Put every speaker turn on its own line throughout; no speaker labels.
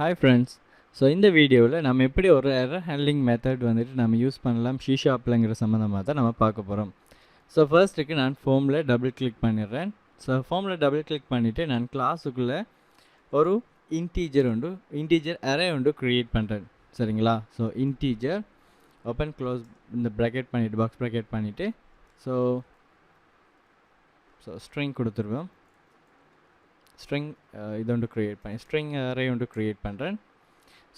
Hi friends. So இந்த வீடியோவில் நம்ம எப்படி ஒரு எரர் ஹேண்ட்லிங் மெத்தட் வந்துட்டு நம்ம யூஸ் பண்ணலாம் ஷீ ஷாப்லங்கிற சம்மந்தமாக தான் நம்ம பார்க்க போகிறோம். ஸோ ஃபர்ஸ்ட்டுக்கு நான் ஃபோமில் டபுள் கிளிக் பண்ணிடுறேன். ஸோ ஃபோமில் டபுள் கிளிக் பண்ணிவிட்டு நான் கிளாஸுக்குள்ளே ஒரு இன்டீஜர் அரே ஒன்று க்ரியேட் பண்ணுறேன். சரிங்களா? ஸோ இன்டீஜர் ஓப்பன் க்ளோஸ் இந்த ப்ராக்கெட் பண்ணிவிட்டு பாக்ஸ் ப்ராக்கெட் பண்ணிவிட்டு ஸோ ஸ்ட்ரிங் கொடுத்துருவோம். ஸ்ட்ரிங் இது ஒன்று க்ரியேட் பண்ணி ஸ்ட்ரிங் அரே ஒன்று க்ரியேட் பண்ணுறேன்.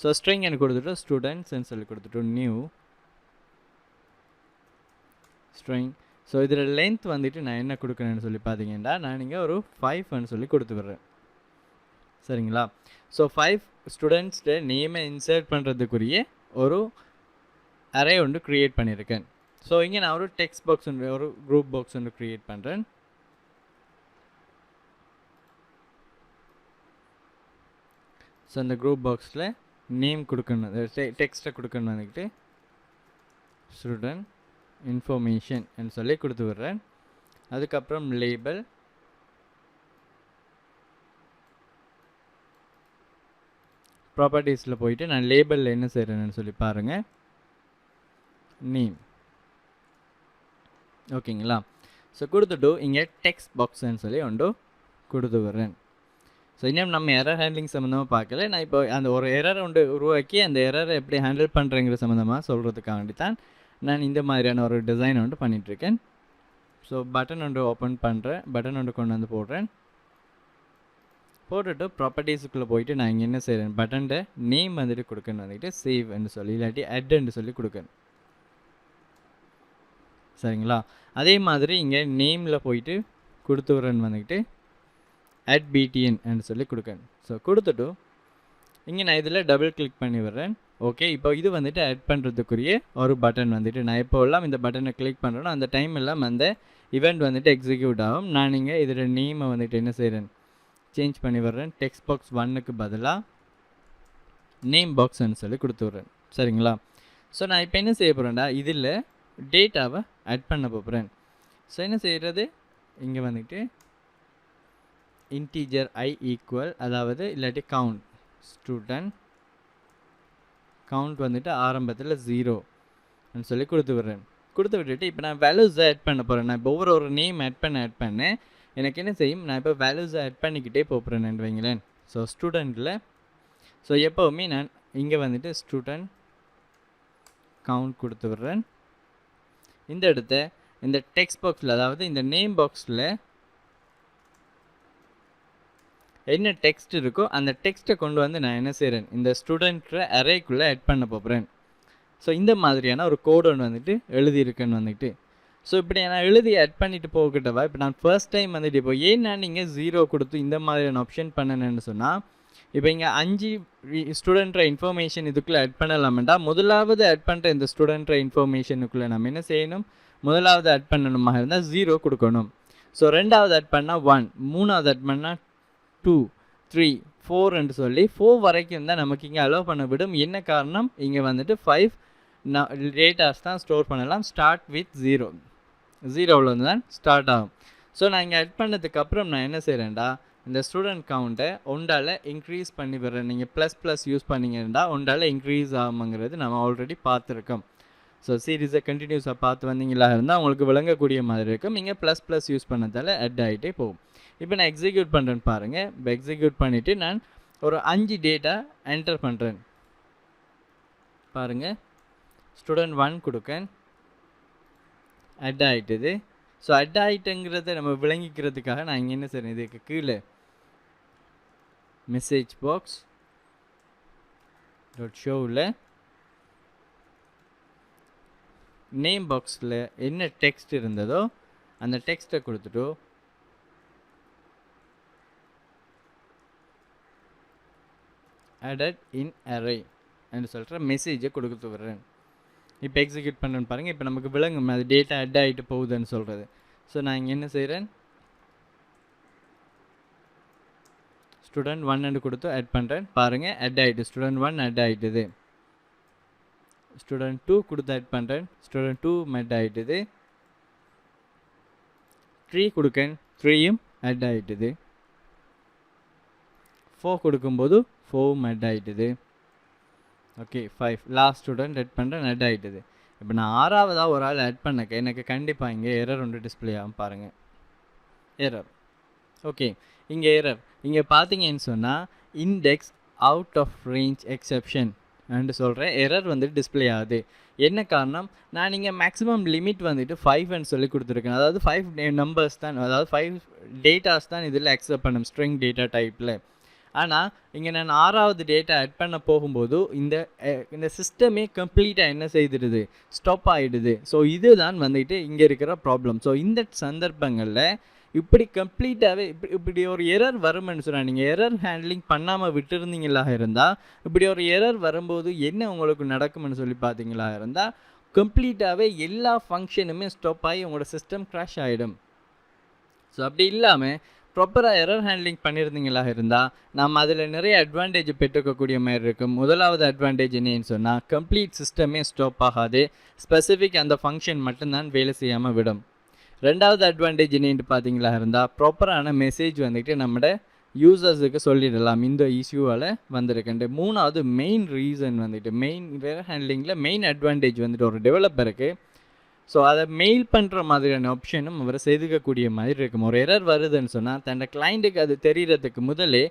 ஸோ ஸ்ட்ரிங் எனக்கு கொடுத்துட்டு ஸ்டூடெண்ட்ஸ்ன்னு சொல்லி கொடுத்துட்டு நியூ ஸ்ட்ரிங். ஸோ இதில் லென்த் வந்துட்டு நான் என்ன கொடுக்குறேன்னு சொல்லி பார்த்தீங்கன்னா நான் இங்கே ஒரு 5ன்னு சொல்லி கொடுத்து விடுறேன். சரிங்களா? ஸோ 5 ஸ்டூடெண்ட்ஸ்ட நேமை இன்சர்ட் பண்ணுறதுக்குரிய ஒரு அரே ஒன்று க்ரியேட் பண்ணியிருக்கேன். ஸோ இங்கே நான் ஒரு டெக்ஸ்ட் பாக்ஸ் ஒன்று ஒரு குரூப் பாக்ஸ் ஒன்று க்ரியேட் பண்ணுறேன். ஸோ அந்த குரூப் பாக்ஸில் நேம் கொடுக்கணும், டெக்ஸ்ட்டை கொடுக்கணும் வந்துக்கிட்டு ஸ்டூடெண்ட் இன்ஃபர்மேஷன் சொல்லி கொடுத்து விடுறேன். அதுக்கப்புறம் லேபிள், ப்ராப்பர்ட்டிஸில் போயிட்டு நான் லேபிளில் என்ன செய்கிறேன்னு சொல்லி பாருங்கள், நேம். ஓகேங்களா? ஸோ கொடுத்துட்டு இங்கே டெக்ஸ்ட் பாக்ஸ்ன்னு சொல்லி ஒன்று கொடுத்து விடுறேன். ஸோ இன்னும் நம்ம எரர் ஹேண்ட்லிங் சம்மந்தமாக பார்க்கல. நான் இப்போ அந்த ஒரு எரர் ஒன்று உருவாக்கி அந்த எரரை எப்படி ஹேண்டில் பண்ணுறேங்கிற சம்மந்தமாக சொல்கிறதுக்காண்டி தான் நான் இந்த மாதிரியான ஒரு டிசைன் ஒன்று பண்ணிகிட்ருக்கேன். ஸோ பட்டன் ஒன்று ஓப்பன் பண்ணுறேன், பட்டன் ஒன்று கொண்டு வந்து போட்டுட்டு ப்ராப்பர்ட்டிஸுக்குள்ளே போயிட்டு நான் இங்கே என்ன செய்கிறேன், பட்டன்ட நேம் வந்துட்டு கொடுக்கணும் வந்துட்டு சேவ்ன்னு சொல்லி இல்லாட்டி அட்ன்னு சொல்லி கொடுக்கணும். சரிங்களா? அதே மாதிரி இங்கே நேமில் போயிட்டு கொடுத்து விட்றேன்னு வந்துக்கிட்டு add btn சொல்லி கொடுக்கணும். ஸோ கொடுத்துட்டு இங்கே நான் இதில் டபுள் கிளிக் பண்ணி விடுறேன். ஓகே, இப்போ இது வந்துட்டு ஆட் பண்ணுறதுக்குரிய ஒரு பட்டன் வந்துட்டு நான் இப்போ எல்லாம் இந்த பட்டனை கிளிக் பண்ணுறேன்னா அந்த டைம் எல்லாம் அந்த இவெண்ட் வந்துட்டு எக்ஸிக்யூட் ஆகும். நான் இங்கே இதில் நேமை வந்துட்டு என்ன செய்கிறேன், சேஞ்ச் பண்ணி விடுறேன். டெக்ஸ்ட் பாக்ஸ் 1க்கு பதிலாக நேம் பாக்ஸ்ன்னு சொல்லி கொடுத்து விட்றேன். சரிங்களா? ஸோ நான் இப்போ என்ன செய்ய போகிறேன்டா, இதில் டேட்டாவை ஆட் பண்ண போகிறேன். ஸோ என்ன செய்கிறது, இங்கே வந்துட்டு இன்டீஜர் I ஈக்குவல், அதாவது இல்லாட்டி கவுண்ட், ஸ்டூடெண்ட் கவுண்ட் வந்துட்டு ஆரம்பத்தில் 0ன்னு சொல்லி கொடுத்து விடுறேன். கொடுத்து விட்டுட்டு இப்போ நான் வேல்யூஸை ஆட் பண்ண போகிறேன். நான் இப்போ ஒவ்வொரு நேம் ஆட் பண்ண எனக்கு என்ன செய்யும், நான் இப்போ வேல்யூஸை ஆட் பண்ணிக்கிட்டே போகிறேன் வைங்களேன். ஸோ ஸ்டூடெண்ட்டில் ஸோ எப்போவுமே நான் இங்கே வந்துட்டு ஸ்டூடெண்ட் கவுண்ட் கொடுத்து விடுறேன். இந்த இடத்த இந்த டெக்ஸ்ட் பாக்ஸில், அதாவது இந்த நேம் பாக்ஸில் என்ன டெக்ஸ்ட் இருக்கோ அந்த டெக்ஸ்ட்டை கொண்டு வந்து நான் என்ன செய்கிறேன், இந்த ஸ்டூடெண்ட்ற அரேக்குள்ளே ஆட் பண்ண போகிறேன். ஸோ இந்த மாதிரியான ஒரு கோடு ஒன்று வந்துட்டு எழுதியிருக்கேன்னு வந்துட்டு ஸோ இப்படி நான் எழுதி ஆட் பண்ணிவிட்டு போகிட்டவா. இப்போ நான் ஃபர்ஸ்ட் டைம் வந்துட்டு இப்போ ஏன் நான் நீங்கள் 0 கொடுத்து இந்த மாதிரியான ஆப்ஷன் பண்ணணுன்னு சொன்னால், இப்போ இங்கே 5 ஸ்டூடெண்ட்ற இன்ஃபர்மேஷன் இதுக்குள்ளே ஆட் பண்ணலாமெண்டா முதலாவது ஆட் பண்ணுற இந்த ஸ்டூடெண்ட்ற இன்ஃபர்மேஷனுக்குள்ளே நம்ம என்ன செய்யணும், முதலாவது ஆட் பண்ணணுமா இருந்தால் 0 கொடுக்கணும். ஸோ ரெண்டாவது ஆட் பண்ணால் 1, மூணாவது ஆட் பண்ணால் 2, 3, 4 சொல்லி 4 வரைக்கும் தான் நமக்கு இங்கே அலோவ் பண்ண விடும். என்ன காரணம், இங்கே வந்துட்டு 5 டேட்டாஸ் தான் ஸ்டோர் பண்ணலாம். ஸ்டார்ட் வித் 0 தான் ஸ்டார்ட் ஆகும். ஸோ நான் இங்கே ஆட் பண்ணதுக்கப்புறம் நான் என்ன செய்கிறேன்டா, இந்த ஸ்டூடெண்ட் கவுண்ட்டை ஒன்றால் இன்க்ரீஸ் பண்ணி விடுறேன். நீங்கள் ப்ளஸ் யூஸ் பண்ணிங்கன்னா ஒன்றால் இன்க்ரீஸ் ஆகுங்கிறது நம்ம ஆல்ரெடி பார்த்துருக்கோம். ஸோ சீரீஸை கண்டினியூஸாக பார்த்து வந்தீங்களா இருந்தால் உங்களுக்கு விளங்கக்கூடிய மாதிரி இருக்கும். நீங்கள் ப்ளஸ் யூஸ் பண்ணதால் ஆட் ஆகிட்டே போகும். இப்போ நான் எக்ஸிக்யூட் பண்ணுறேன்னு பாருங்கள். இப்போ எக்ஸிக்யூட் பண்ணிவிட்டு நான் ஒரு 5 டேட்டா என்டர் பண்ணுறேன். பாருங்கள், ஸ்டூடெண்ட் 1 கொடுக்கேன், அட் ஆகிட்டுது. ஸோ அட் ஆகிட்டுங்கிறத நம்ம விளங்கிக்கிறதுக்காக நான் இங்கே என்ன செய்கிறேன், இதுக்கு கீழே மெசேஜ் பாக்ஸ் ஷோவில் நேம் பாக்ஸில் என்ன டெக்ஸ்ட் இருந்ததோ அந்த டெக்ஸ்ட்டை கொடுத்துட்டு added in array என்று சொல்கிற மெசேஜை கொடுத்து விடுறேன். இப்போ எக்ஸிக்யூட் பண்ணுறேன்னு பாருங்கள். இப்போ நமக்கு விளங்கும் அது டேட்டா ஆட் ஆகிட்டு போகுதுன்னு சொல்கிறது. ஸோ நான் இங்கே என்ன செய்கிறேன், ஸ்டூடெண்ட் 1 கொடுத்து ஆட் பண்ணுறேன். பாருங்கள், ஆட் ஆகிட்டு ஸ்டூடெண்ட் 1 ஆட் ஆகிட்டுது. ஸ்டூடெண்ட் 2 கொடுத்து ஆட் பண்ணுறேன், ஸ்டூடெண்ட் 2 ஆட் ஆகிட்டுது. 3 கொடுக்கேன், 3யும் ஆட் ஆகிட்டுது. 4 கொடுக்கும்போது 4 ஆட் ஆகிட்டுது. ஓகே 5 லாஸ்ட் ஸ்டூடெண்ட் ஆட் பண்ணுறேன் ஆட் ஆகிட்டுது. இப்போ நான் 6வதாக ஒரு ஆள் ஆட் பண்ணக்க எனக்கு கண்டிப்பாக இங்கே எரர் ஒன்று டிஸ்பிளே ஆகும் பாருங்கள். எரர். ஓகே இங்கே எரர் இங்கே பார்த்தீங்கன்னு சொன்னால் index out of range exception அண்டு சொல்கிறேன் எரர் வந்துட்டு டிஸ்பிளே ஆகுது. என்ன காரணம், நான் இங்கே மேக்ஸிமம் லிமிட் வந்துட்டு 5 சொல்லி கொடுத்துருக்கேன். அதாவது 5 நம்பர்ஸ் தான், அதாவது 5 டேட்டாஸ் தான் இதில் அக்செப்ட் பண்ணும் ஸ்ட்ரிங் டேட்டா டைப்பில். ஆனால் இங்கே நான் 6வது டேட்டா ஆட் பண்ண போகும்போது இந்த சிஸ்டமே கம்ப்ளீட்டாக என்ன செய்துடுது, ஸ்டாப் ஆகிடுது. ஸோ இதுதான் வந்துட்டு இங்கே இருக்கிற ப்ராப்ளம். ஸோ இந்த சந்தர்ப்பங்களில் இப்படி கம்ப்ளீட்டாகவே இப்படி ஒரு எரர் வரும்னு சொன்னால், நீங்கள் எரர் ஹேண்ட்லிங் பண்ணாமல் விட்டுருந்தீங்களா இருந்தால் இப்படி ஒரு எரர் வரும்போது என்ன உங்களுக்கு நடக்கும்னு சொல்லி பார்த்தீங்களா இருந்தால் கம்ப்ளீட்டாகவே எல்லா ஃபங்க்ஷனுமே ஸ்டாப் ஆகி உங்களோட சிஸ்டம் க்ராஷ் ஆகிடும். ஸோ அப்படி இல்லாமல் ப்ராப்பராக எரர் ஹேண்ட்லிங் பண்ணியிருந்தீங்களா இருந்தால் நம்ம அதில் நிறைய அட்வான்டேஜ் பெற்றுக்கக்கூடிய மாதிரி இருக்கும். முதலாவது அட்வான்டேஜ் என்னன்னு சொன்னால் கம்ப்ளீட் சிஸ்டமே ஸ்டாப் ஆகாது, ஸ்பெசிஃபிக் அந்த ஃபங்க்ஷன் மட்டும்தான் வேலை செய்யாமல் விடும். ரெண்டாவது அட்வான்டேஜ் என்னென்னு பார்த்தீங்களா இருந்தால் ப்ராப்பரான மெசேஜ் வந்துட்டு நம்மளோட யூசர்ஸுக்கு சொல்லிடலாம் இந்த இஷ்யூவால் வந்திருக்குண்டு. மூணாவது மெயின் ரீசன் வந்துட்டு மெயின் எரர் ஹேண்ட்லிங்கில் மெயின் அட்வான்டேஜ் வந்துட்டு ஒரு டெவலப்பருக்கு ஸோ அதை மெயில் பண்ணுற மாதிரியான ஆப்ஷனும் அவர் செய்துக்கக்கூடிய மாதிரி இருக்கும். ஒரு எரர் வருதுன்னு சொன்னால் தன்னோட கிளைண்ட்டுக்கு அது தெரிகிறதுக்கு முதலே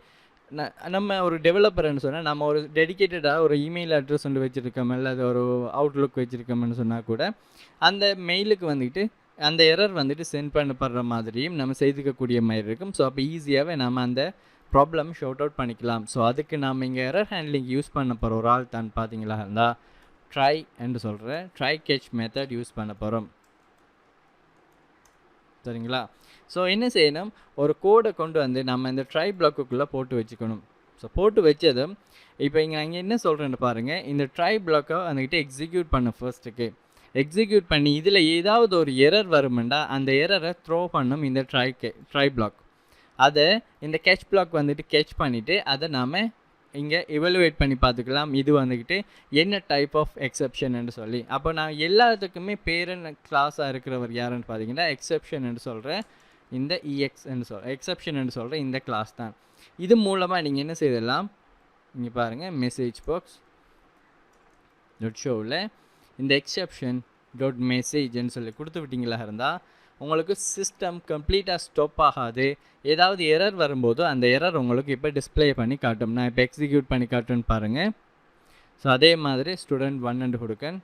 நம்ம ஒரு டெவலப்பர்னு சொன்னால் நம்ம ஒரு டெடிக்கேட்டடாக ஒரு இமெயில் அட்ரஸ் ஒன்று வச்சுருக்கோம், இல்லை அது ஒரு அவுட்லுக் வச்சுருக்கோம்னு சொன்னால் கூட அந்த மெயிலுக்கு வந்துட்டு அந்த எரர் வந்துட்டு சென்ட் பண்ணப்படுற மாதிரியும் நம்ம செய்துக்கக்கூடிய மாதிரி இருக்கும். ஸோ அப்போ ஈஸியாகவே நம்ம அந்த ப்ராப்ளம் ஷார்ட் அவுட் பண்ணிக்கலாம். ஸோ அதுக்கு நம்ம இங்கே எரர் ஹேண்ட்லிங் யூஸ் பண்ண போகிற ஒரு ஆள் தான் பார்த்தீங்களா இருந்தால் ட்ரை என்று சொல்கிறேன் ட்ரை கேட்ச் மெத்தட் யூஸ் பண்ண போகிறோம். சரிங்களா? ஸோ என்ன செய்யணும், ஒரு கோடை கொண்டு வந்து நம்ம இந்த ட்ரை பிளாக்குள்ளே போட்டு வச்சுக்கணும். ஸோ போட்டு வச்சதும் இப்போ இங்கே அங்கே என்ன சொல்கிறேன்னு பாருங்கள், இந்த ட்ரை பிளாக்கை வந்துக்கிட்டு எக்ஸிக்யூட் பண்ண ஃபர்ஸ்ட்டுக்கு எக்ஸிக்யூட் பண்ணி இதில் ஏதாவது ஒரு எரர் வருமெண்டா அந்த எரரை த்ரோ பண்ணும் இந்த ட்ரை பிளாக். அதை இந்த கேட்ச் பிளாக் வந்துட்டு கேட்ச் பண்ணிவிட்டு அதை நாம் இங்கே எவலுவேட் பண்ணி பார்த்துக்கலாம். இது வந்துக்கிட்டு என்ன டைப் ஆஃப் எக்ஸெப்ஷன் என்று சொல்லி. அப்போ நான் எல்லாத்துக்குமே பேரன் கிளாஸாக இருக்கிறவர் யாருன்னு பார்த்தீங்கன்னா எக்ஸெப்ஷன் என்று சொல்கிறேன் இந்த இஎக்ஸ் என்று எக்ஸெப்ஷன் என்று சொல்கிற இந்த கிளாஸ் தான். இது மூலமாக நீங்கள் என்ன செய்யலாம், இங்கே பாருங்கள் மெசேஜ் பாக்ஸ் டாட் ஷோவில் இந்த எக்ஸெப்ஷன் டாட் மெசேஜ்ன்னு சொல்லி கொடுத்து விட்டீங்களா இருந்தால் உங்களுக்கு சிஸ்டம் கம்ப்ளீட்டாக ஸ்டாப் ஆகாது. ஏதாவது எரர் வரும்போது அந்த எரர் உங்களுக்கு இப்போ டிஸ்பிளே பண்ணி காட்டும். நான் இப்போ எக்ஸிக்யூட் பண்ணி காட்டுன்னு பாருங்கள். ஸோ அதே மாதிரி ஸ்டூடெண்ட் 1 கொடுக்கன்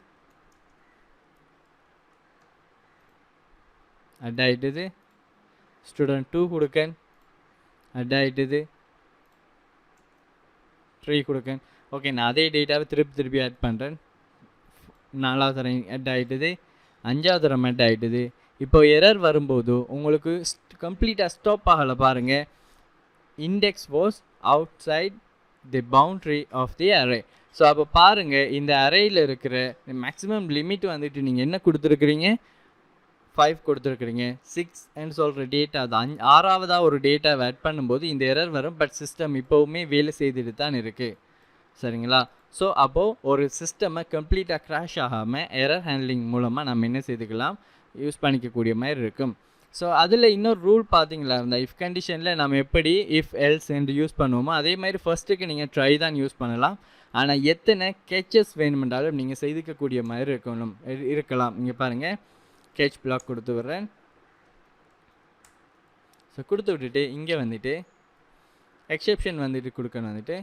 அட் ஆகிட்டுது, ஸ்டூடெண்ட் 2 கொடுக்கன் அட் ஆகிட்டுது, 3 கொடுக்கன். ஓகே நான் அதே டேட்டாவை திருப்பி ஆட் பண்ணுறேன். 4வது தரம் ஆட் ஆகிட்டுது, 5வது தரம் ஆட் ஆகிட்டுது. இப்போ எரர் வரும்போது உங்களுக்கு கம்ப்ளீட்டாக ஸ்டாப் ஆகலை பாருங்கள். Index was outside the boundary of the array. So அப்போ பாருங்கள் இந்த அரேயில் இருக்கிற மேக்ஸிமம் லிமிட் வந்துட்டு நீங்கள் என்ன கொடுத்துருக்குறீங்க, 5 கொடுத்துருக்குறீங்க. 6 சொல்கிற டேட்டா தான் 6வதாக ஒரு டேட்டாவை ஆட் பண்ணும்போது இந்த எரர் வரும். பட் சிஸ்டம் இப்போவுமே வேலை செய்துட்டு தான் இருக்குது. சரிங்களா? ஸோ அப்போது ஒரு சிஸ்டமை கம்ப்ளீட்டாக க்ராஷ் ஆகாமல் எரர் ஹேண்ட்லிங் மூலமாக நம்ம என்ன செய்துக்கலாம், யூஸ் பண்ணிக்கக்கூடிய மாதிரி இருக்கும். ஸோ அதில் இன்னொரு ரூல் பார்த்தீங்களா இருந்தால் இஃப் கண்டிஷனில் நம்ம எப்படி இஃப் எல்ஸ் என்று யூஸ் பண்ணுவோமோ அதே மாதிரி ஃபர்ஸ்ட்டுக்கு நீங்கள் ட்ரை தான் யூஸ் பண்ணலாம். ஆனால் எத்தனை கேச்சஸ் வேணுமென்றாலும் நீங்கள் செய்துக்கக்கூடிய மாதிரி இருக்கலாம். இங்கே பாருங்கள் கேட்ச் பிளாக் கொடுத்து விட்றேன். ஸோ கொடுத்து விட்டுட்டு இங்கே வந்துட்டு எக்ஸெப்ஷன் வந்துட்டு கொடுக்கணும், வந்துட்டு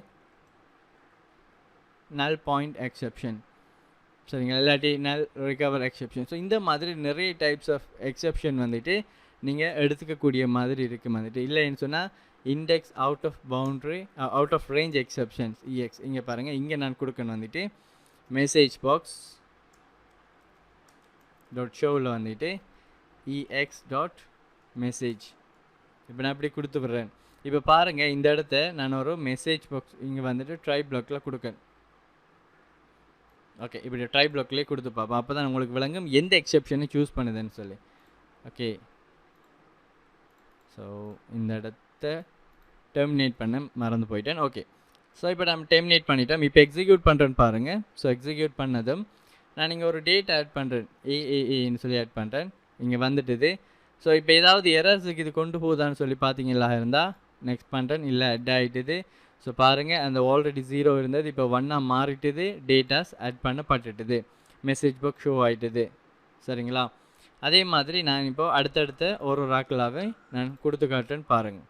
நல் பாயிண்ட் எக்ஸெப்ஷன். சரிங்களா? இல்லாட்டி நல் ரிகவர் எக்ஸெப்ஷன். ஸோ இந்த மாதிரி நிறைய டைப்ஸ் ஆஃப் எக்ஸெப்ஷன் வந்துட்டு நீங்கள் எடுத்துக்கக்கூடிய மாதிரி இருக்குது. வந்துட்டு இல்லைன்னு சொன்னால் index out of boundary out of range exceptions இஎக்ஸ். இங்கே பாருங்கள் இங்கே நான் கொடுக்கணும் வந்துட்டு மெசேஜ் பாக்ஸ் டாட் ஷோவில் வந்துட்டு இஎக்ஸ் டாட் மெசேஜ். இப்போ நான் இப்படி கொடுத்து விட்றேன். இப்போ பாருங்கள் இந்த இடத்த நான் ஒரு மெசேஜ் பாக்ஸ் இங்கே வந்துட்டு ட்ரை பிளாக்கில் கொடுக்கேன். ஓகே இப்படி ட்ரை பிளாக்லேயே கொடுத்து பார்ப்போம். அப்போ தான் உங்களுக்கு விளங்கும் எந்த எக்ஸெப்ஷனை சூஸ் பண்ணுதுன்னு சொல்லி. ஓகே ஸோ இந்த இடத்த டெர்மினேட் பண்ண மறந்து போயிட்டேன். ஓகே ஸோ இப்போ நம்ம டெர்மினேட் பண்ணிட்டோம். இப்போ எக்ஸிக்யூட் பண்ணுறேன்னு பாருங்கள். ஸோ எக்ஸிக்யூட் பண்ணதும் நான் இங்கே ஒரு டேட் ஆட் பண்ணுறேன், ஏஏஏன்னு சொல்லி ஆட் பண்ணுறேன். இங்கே வந்துட்டுது. ஸோ இப்போ ஏதாவது எரர்ஸுக்கு இது கொண்டு போகுதான்னு சொல்லி பார்த்தீங்களா இருந்தால் நெக்ஸ்ட் பண்ணுறேன், இல்லை ஆட் ஆகிட்டுது. ஸோ பாருங்கள், அந்த ஆல்ரெடி 0 இருந்தது இப்போ 1 மாறிட்டுது, டேட்டாஸ் ஆட் பண்ணப்பட்டுட்டுது, மெசேஜ் புக் ஷோ ஆகிட்டுது. சரிங்களா? அதே மாதிரி நான் இப்போ அடுத்தடுத்த ஒரு ராக்களாக நான் கொடுத்து காட்டுறேன்னு பாருங்கள்.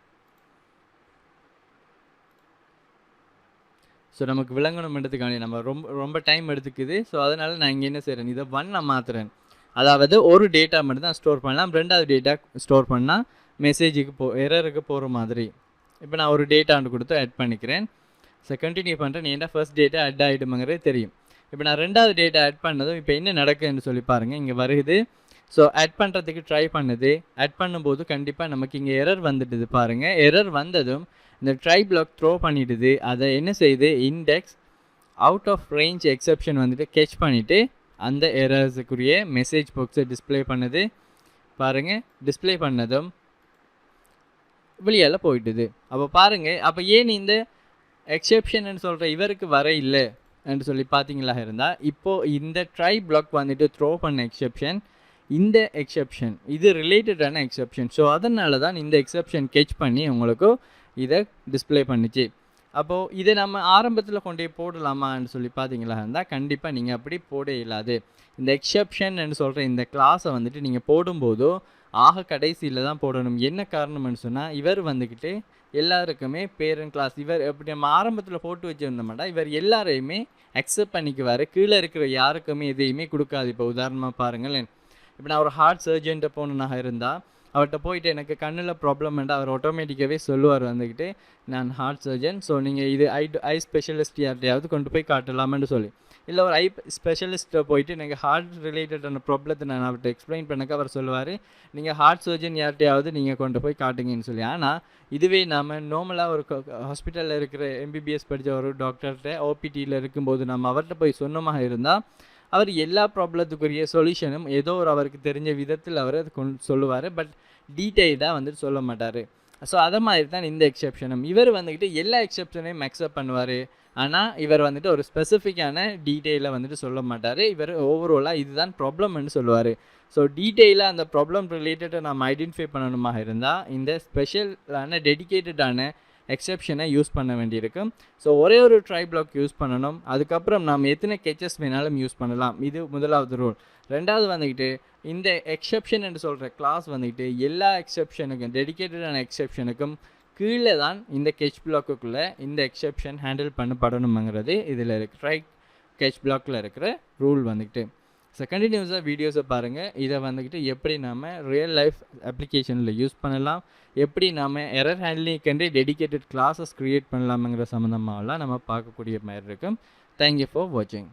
ஸோ நமக்கு விளங்கணுன்றதுக்காண்டி நம்ம ரொம்ப டைம் எடுத்துக்குது. ஸோ அதனால் நான் இங்கே என்ன செய்கிறேன், இதை 1 மாற்றுறேன். அதாவது ஒரு டேட்டா மட்டும் தான் ஸ்டோர் பண்ணலாம், 2வது டேட்டா ஸ்டோர் பண்ணால் மெசேஜுக்கு எரருக்கு போகிற மாதிரி. இப்போ நான் ஒரு டேட்டான்னு கொடுத்து ஆட் பண்ணிக்கிறேன். ஸோ கண்டினியூ பண்ணுறேன். ஏன்னா ஃபர்ஸ்ட் டேட்டா ஆட் ஆகிடுமுங்கிறது தெரியும். இப்போ நான் 2வது டேட்டா ஆட் பண்ணதும் இப்போ என்ன நடக்குதுன்னு சொல்லி பாருங்கள். இங்கே வருது. ஸோ ஆட் பண்ணுறதுக்கு ட்ரை பண்ணுது. ஆட் பண்ணும்போது கண்டிப்பாக நமக்கு இங்கே எரர் வந்துடுது பாருங்கள். எரர் வந்ததும் இந்த ட்ரை பிளாக் த்ரோ பண்ணிடுது. அதை என்ன செய்யுது, index out of range exception வந்துட்டு கெச் பண்ணிவிட்டு அந்த எரர்ஸுக்குரிய மெசேஜ் பாக்ஸை டிஸ்பிளே பண்ணுது பாருங்கள். டிஸ்பிளே பண்ணதும் வெளியால் போயிட்டுது. அப்போ பாருங்கள், அப்போ ஏன் இந்த எக்ஸப்ஷன் சொல்கிற இவருக்கு வர இல்லை என்று சொல்லி பார்த்தீங்களா இருந்தால், இப்போது இந்த ட்ரை பிளாக் வந்துட்டு த்ரோ பண்ண எக்ஸப்ஷன், இந்த எக்ஸப்ஷன் இது ரிலேட்டடான எக்ஸப்ஷன். ஸோ அதனால தான் இந்த எக்ஸப்ஷன் கெச் பண்ணி உங்களுக்கு இதை டிஸ்பிளே பண்ணிச்சு. அப்போது இதை நம்ம ஆரம்பத்தில் கொண்டு போடலாமான்னு சொல்லி பார்த்தீங்களா இருந்தால், கண்டிப்பாக நீங்கள் அப்படி போட இயலாது. இந்த எக்ஸப்ஷன் சொல்கிற இந்த கிளாஸை வந்துட்டு நீங்கள் போடும்போதோ கடைசியில் தான் போடணும். என்ன காரணம்னு சொன்னால், இவர் வந்துக்கிட்டு எல்லாருக்குமே பேரண்ட் கிளாஸ் இவர் எப்படி நம்ம ஆரம்பத்தில் போட்டு வச்சுருந்தோம்னா இவர் எல்லாரையுமே அக்செப்ட் பண்ணிக்குவார். கீழே இருக்கிற யாருக்குமே எதையுமே கொடுக்காது. இப்போ உதாரணமாக பாருங்களேன், இப்போ நான் ஒரு ஹார்ட் சர்ஜன்ட்ட போனனாக இருந்தால் அவர்கிட்ட போயிட்டு எனக்கு கண்ணில் ப்ராப்ளம் வேண்டாம், அவர் ஆட்டோமேட்டிக்காகவே சொல்லுவார் வந்துக்கிட்டு, நான் ஹார்ட் சர்ஜன், ஸோ நீங்கள் இது ஐ ஸ்பெஷலிஸ்ட் யார்ட்டையாவது கொண்டு போய் காட்டலாமென்னு சொல்லி. இல்லை ஒரு ஐ ஸ்பெஷலிஸ்ட்டை போயிட்டு எனக்கு ஹார்ட் ரிலேட்டடான ப்ராப்ளத்தை நான் அவர்கிட்ட எக்ஸ்பிளைன் பண்ணக்க அவர் சொல்லுவார், நீங்கள் ஹார்ட் சர்ஜன் யார்ட்டையாவது நீங்கள் கொண்டு போய் காட்டுங்கன்னு சொல்லி. ஆனால் இதுவே நாம் நார்மலாக ஒரு ஹாஸ்பிட்டலில் இருக்கிற எம்பிபிஎஸ் படித்த ஒரு டாக்டர்கிட்ட ஓபிடியில் இருக்கும்போது நம்ம அவர்கிட்ட போய் சொன்னமாக இருந்தால் அவர் எல்லா ப்ராப்ளத்துக்குரிய சொல்யூஷனும் ஏதோ ஒரு அவருக்கு தெரிஞ்ச விதத்தில் அவர் அது சொல்லுவார். பட் டீட்டெயில்டாக வந்துட்டு சொல்ல மாட்டார். ஸோ அதை மாதிரி தான் இந்த எக்ஸப்ஷனும். இவர் வந்துக்கிட்டு எல்லா எக்ஸப்ஷனையும் அக்செப்ட் பண்ணுவார். ஆனால் இவர் வந்துட்டு ஒரு ஸ்பெசிஃபிக்கான டீட்டெயிலை வந்துட்டு சொல்ல மாட்டார். இவர் ஓவராலாக இதுதான் ப்ராப்ளம்னு சொல்லுவார். ஸோ டீட்டெயிலாக அந்த ப்ராப்ளம் ரிலேட்டடாக நம்ம ஐடென்டிஃபை பண்ணணுமாக இருந்தால் இந்த ஸ்பெஷலான டெடிக்கேட்டடான எக்ஸப்ஷனை யூஸ் பண்ண வேண்டியிருக்கும். ஸோ ஒரே ஒரு ட்ரை பிளாக் யூஸ் பண்ணணும். அதுக்கப்புறம் நாம் எத்தனை கெச்சஸ் வேணாலும் யூஸ் பண்ணலாம். இது முதலாவது ரூல். ரெண்டாவது வந்துக்கிட்டு இந்த எக்ஸப்ஷன் என்று சொல்கிற கிளாஸ் வந்துக்கிட்டு எல்லா எக்ஸப்ஷனுக்கும் டெடிக்கேட்டடான எக்ஸப்ஷனுக்கும் கீழே தான் இந்த கெச் பிளாக்குள்ளே இந்த எக்ஸப்ஷன் ஹேண்டில் பண்ணப்படணுங்கிறது இதில் இருக்கிற ட்ரை கெச் பிளாக்கில் இருக்கிற ரூல் வந்துக்கிட்டு. ஸோ கண்டினியூஸாக வீடியோஸை பாருங்கள். இதை வந்துக்கிட்டு எப்படி நாம் ரியல் லைஃப் அப்ளிகேஷனில் யூஸ் பண்ணலாம், எப்படி நாம் எரர் ஹேண்ட்லிங்க்கு டெடிக்கேட்டட் கிளாஸஸ் க்ரியேட் பண்ணலாமுங்கிற சம்மந்தமாகலாம் நம்ம பார்க்கக்கூடிய மாதிரி இருக்கும். தேங்க்யூ ஃபார் வாட்சிங்.